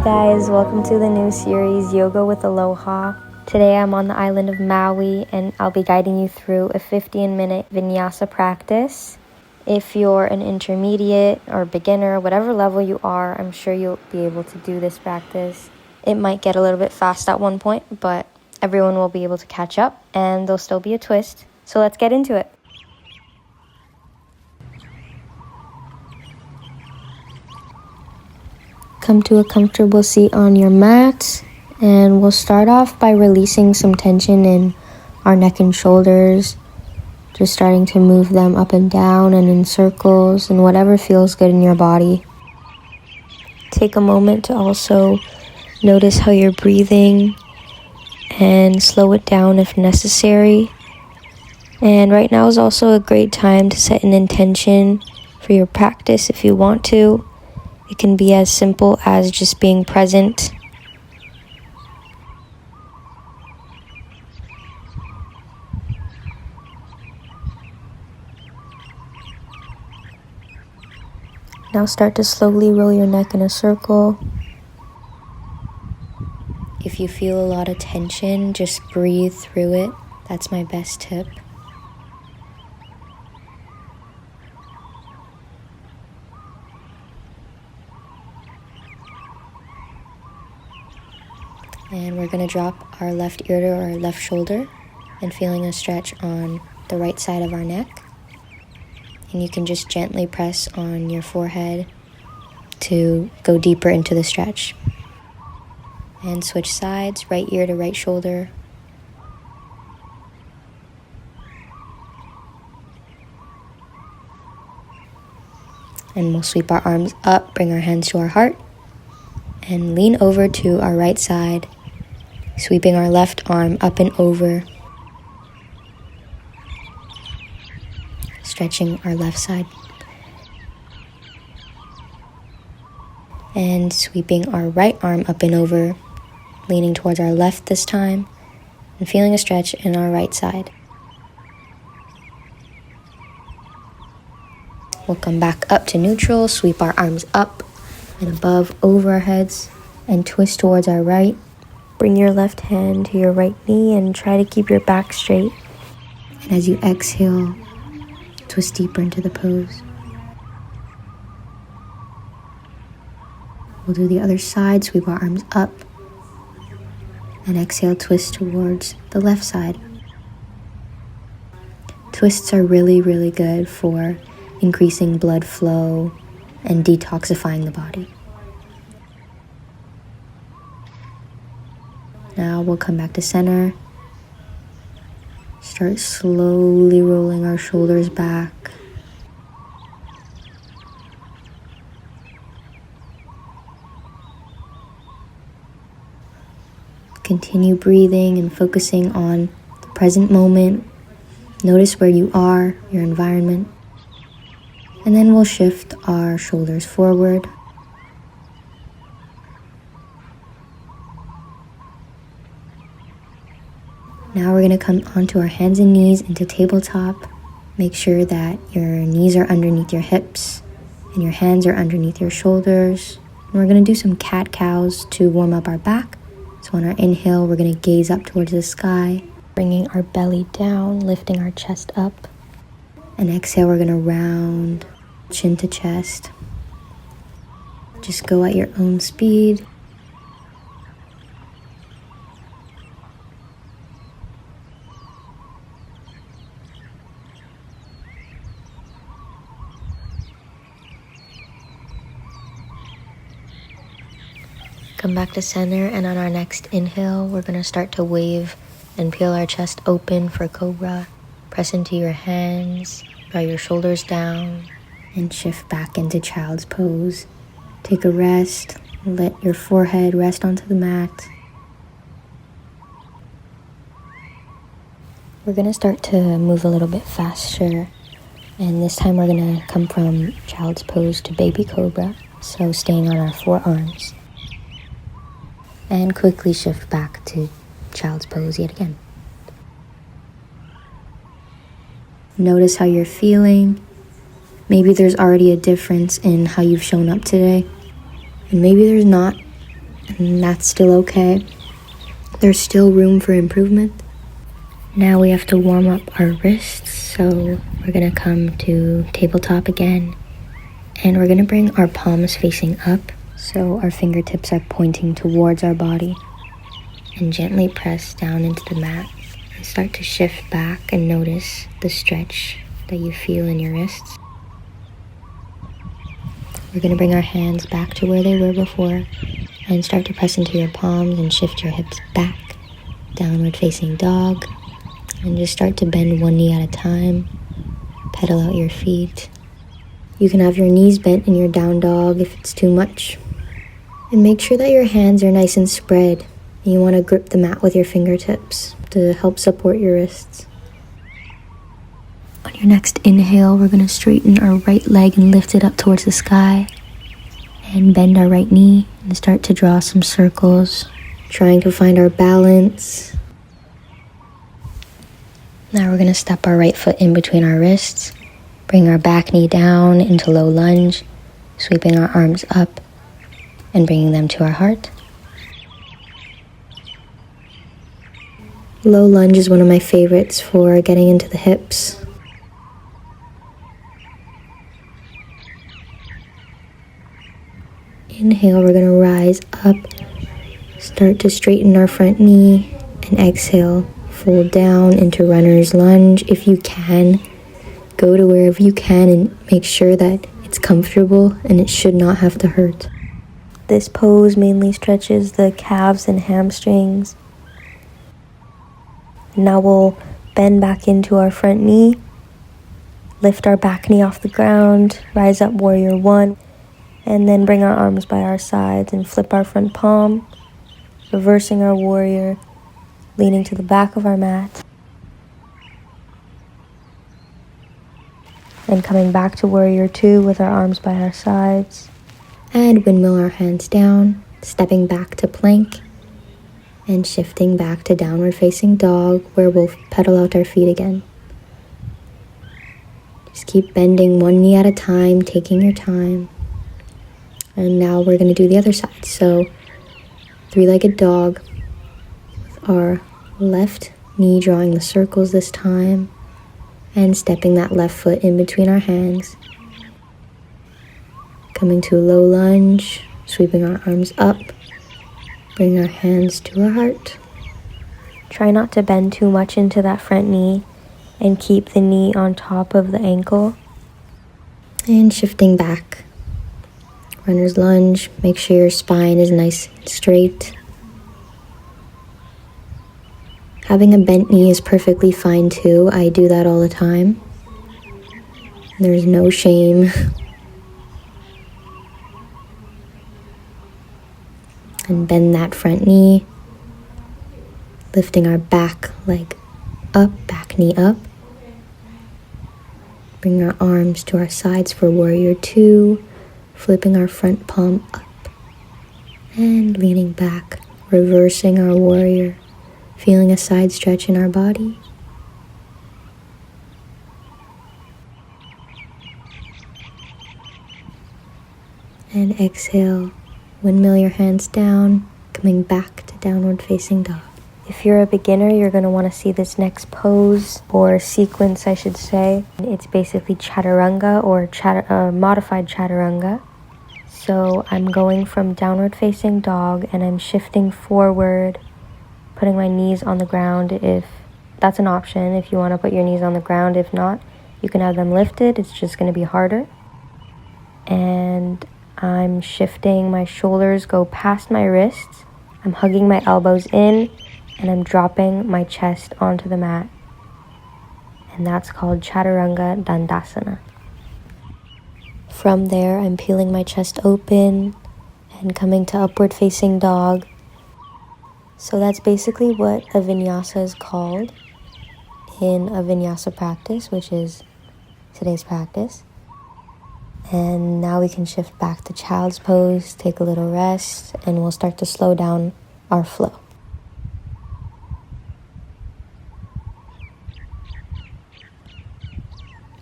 guys, welcome to the new series Yoga with Aloha. Today I'm on the island of Maui and I'll be guiding you through a 15-minute Vinyasa practice. If you're an intermediate or beginner, whatever level you are, I'm sure you'll be able to do this practice. It might get a little bit fast at one point, but everyone will be able to catch up and there'll still be a twist. So let's get into it. Come to a comfortable seat on your mat, and we'll start off by releasing some tension in our neck and shoulders, just starting to move them up and down and in circles and whatever feels good in your body. Take a moment to also notice how you're breathing and slow it down if necessary. And right now is also a great time to set an intention for your practice if you want to. It can be as simple as just being present. Now start to slowly roll your neck in a circle. If you feel a lot of tension, just breathe through it. That's my best tip. And we're going to drop our left ear to our left shoulder and feeling a stretch on the right side of our neck. And you can just gently press on your forehead to go deeper into the stretch. And switch sides, right ear to right shoulder. And we'll sweep our arms up, bring our hands to our heart, and lean over to our right side, sweeping our left arm up and over, stretching our left side, and sweeping our right arm up and over, leaning towards our left this time, and feeling a stretch in our right side. We'll come back up to neutral, sweep our arms up and above over our heads, and twist towards our right. Bring your left hand to your right knee and try to keep your back straight. And as you exhale, twist deeper into the pose. We'll do the other side, sweep our arms up, and exhale, twist towards the left side. Twists are really, really good for increasing blood flow and detoxifying the body. Now we'll come back to center. Start slowly rolling our shoulders back. Continue breathing and focusing on the present moment. Notice where you are, your environment. And then we'll shift our shoulders forward. Now we're going to come onto our hands and knees into tabletop. Make sure that your knees are underneath your hips and your hands are underneath your shoulders. And we're going to do some cat-cows to warm up our back. So on our inhale, we're going to gaze up towards the sky, bringing our belly down, lifting our chest up. And exhale, we're going to round chin to chest. Just go at your own speed. Come back to center, and on our next inhale, we're going to start to wave and peel our chest open for cobra. Press into your hands, draw your shoulders down, and shift back into child's pose. Take a rest, let your forehead rest onto the mat. We're going to start to move a little bit faster, and this time we're going to come from child's pose to baby cobra, so staying on our forearms. And quickly shift back to child's pose yet again. Notice how you're feeling. Maybe there's already a difference in how you've shown up today. And maybe there's not. and that's still okay. There's still room for improvement. Now we have to warm up our wrists, so we're gonna come to tabletop again, and we're gonna bring our palms facing up so our fingertips are pointing towards our body, and gently press down into the mat and start to shift back and notice the stretch that you feel in your wrists. We're gonna bring our hands back to where they were before and start to press into your palms and shift your hips back, downward facing dog, and just start to bend one knee at a time, pedal out your feet. You can have your knees bent in your down dog if it's too much. And make sure that your hands are nice and spread, and you want to grip the mat with your fingertips to help support your wrists. On your next inhale, we're going to straighten our right leg and lift it up towards the sky, and bend our right knee and start to draw some circles, trying to find our balance. Now we're going to step our right foot in between our wrists, bring our back knee down into low lunge, sweeping our arms up and bringing them to our heart. Low lunge is one of my favorites for getting into the hips. Inhale, we're going to rise up, start to straighten our front knee, and exhale, fold down into runner's lunge. If you can, go to wherever you can and make sure that it's comfortable and it should not have to hurt. This pose mainly stretches the calves and hamstrings. Now we'll bend back into our front knee, lift our back knee off the ground, rise up warrior one, and then bring our arms by our sides and flip our front palm, reversing our warrior, leaning to the back of our mat, and coming back to warrior two with our arms by our sides, and windmill our hands down, stepping back to plank, and shifting back to downward facing dog, where we'll pedal out our feet again. Just keep bending one knee at a time, taking your time. And now we're going to do the other side. So, three-legged dog, with our left knee drawing the circles this time, and stepping that left foot in between our hands. Coming to a low lunge, sweeping our arms up, bring our hands to our heart. Try not to bend too much into that front knee and keep the knee on top of the ankle. And shifting back. Runner's lunge, make sure your spine is nice and straight. Having a bent knee is perfectly fine too. I do that all the time. There's no shame. And bend that front knee, lifting our back leg up, back knee up. Bring our arms to our sides for warrior two, flipping our front palm up and leaning back, reversing our warrior, feeling a side stretch in our body. And exhale. Windmill your hands down, coming back to downward facing dog. If you're a beginner, you're going to want to see this next pose, or sequence I should say. It's basically chaturanga or modified chaturanga. So I'm going from downward facing dog and I'm shifting forward, putting my knees on the ground. If that's an option, if you want to put your knees on the ground. If not, you can have them lifted. It's just going to be harder. And I'm shifting, my shoulders go past my wrists, I'm hugging my elbows in, and I'm dropping my chest onto the mat. And that's called Chaturanga Dandasana. From there, I'm peeling my chest open and coming to upward facing dog. So that's basically what a Vinyasa is called in a Vinyasa practice, which is today's practice. And now we can shift back to child's pose, take a little rest, and we'll start to slow down our flow.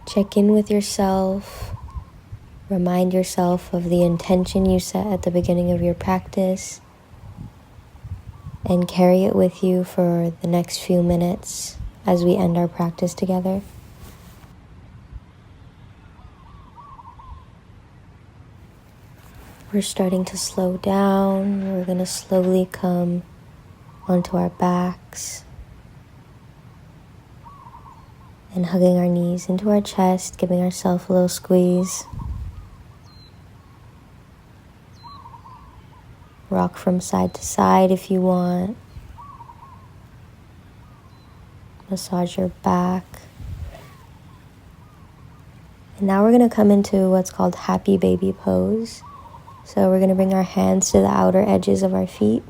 Check in with yourself. Remind yourself of the intention you set at the beginning of your practice. and carry it with you for the next few minutes as we end our practice together. We're starting to slow down. We're going to slowly come onto our backs and hugging our knees into our chest, giving ourselves a little squeeze. Rock from side to side if you want. Massage your back. And now we're going to come into what's called happy baby pose. So we're going to bring our hands to the outer edges of our feet.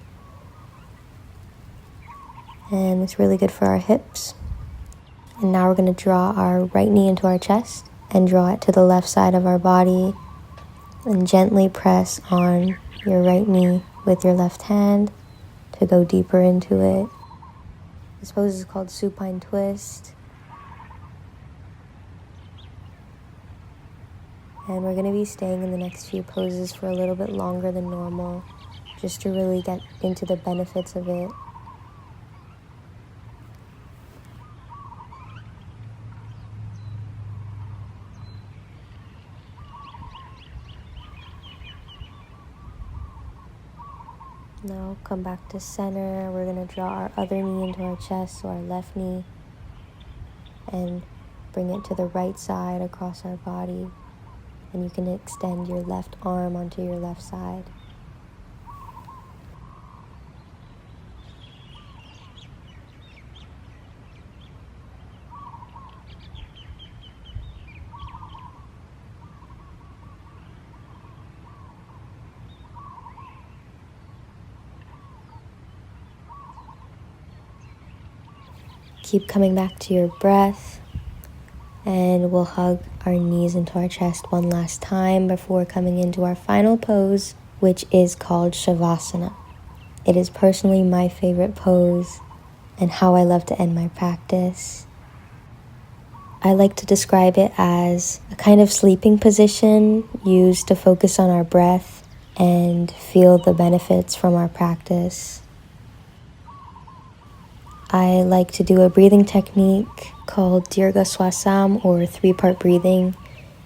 And it's really good for our hips. And now we're going to draw our right knee into our chest and draw it to the left side of our body. And gently press on your right knee with your left hand to go deeper into it. This pose is called supine twist. And we're going to be staying in the next few poses for a little bit longer than normal, just to really get into the benefits of it. Now come back to center. We're going to draw our other knee into our chest, so our left knee, and bring it to the right side across our body. And you can extend your left arm onto your left side. Keep coming back to your breath, and we'll hug our knees into our chest one last time before coming into our final pose, which is called Shavasana. It is personally my favorite pose and how I love to end my practice. I like to describe it as a kind of sleeping position used to focus on our breath and feel the benefits from our practice. I like to do a breathing technique called Dirga Swasam, or 3-part breathing,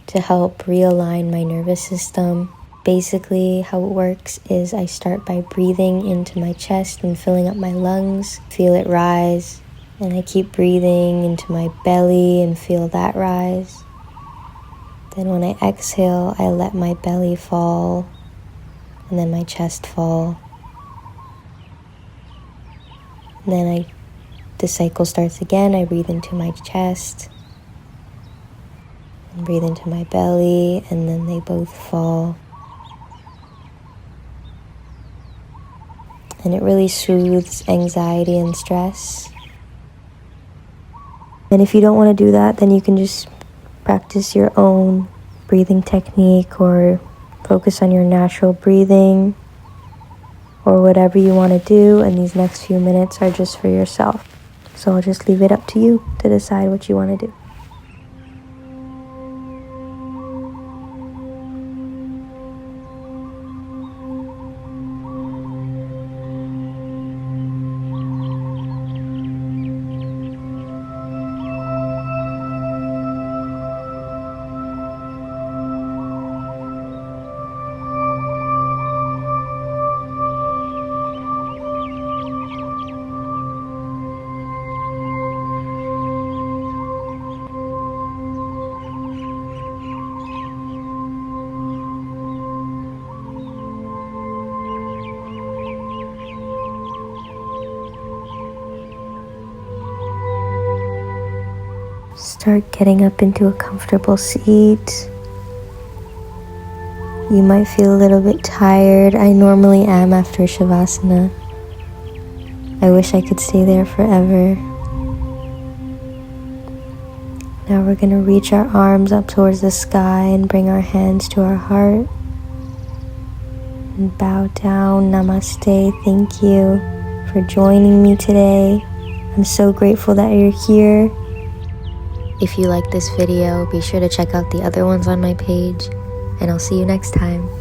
to help realign my nervous system. Basically, how it works is I start by breathing into my chest and filling up my lungs, feel it rise, and I keep breathing into my belly and feel that rise. Then when I exhale, I let my belly fall, and then my chest fall. And then the cycle starts again. I breathe into my chest and breathe into my belly, and then they both fall. And it really soothes anxiety and stress. And if you don't want to do that, then you can just practice your own breathing technique or focus on your natural breathing or whatever you want to do. And these next few minutes are just for yourself. So I'll just leave it up to you to decide what you want to do. Start getting up into a comfortable seat. You might feel a little bit tired. I normally am after Shavasana. I wish I could stay there forever. Now we're going to reach our arms up towards the sky and bring our hands to our heart. And bow down. Namaste. Thank you for joining me today. I'm so grateful that you're here. If you like this video, be sure to check out the other ones on my page, and I'll see you next time.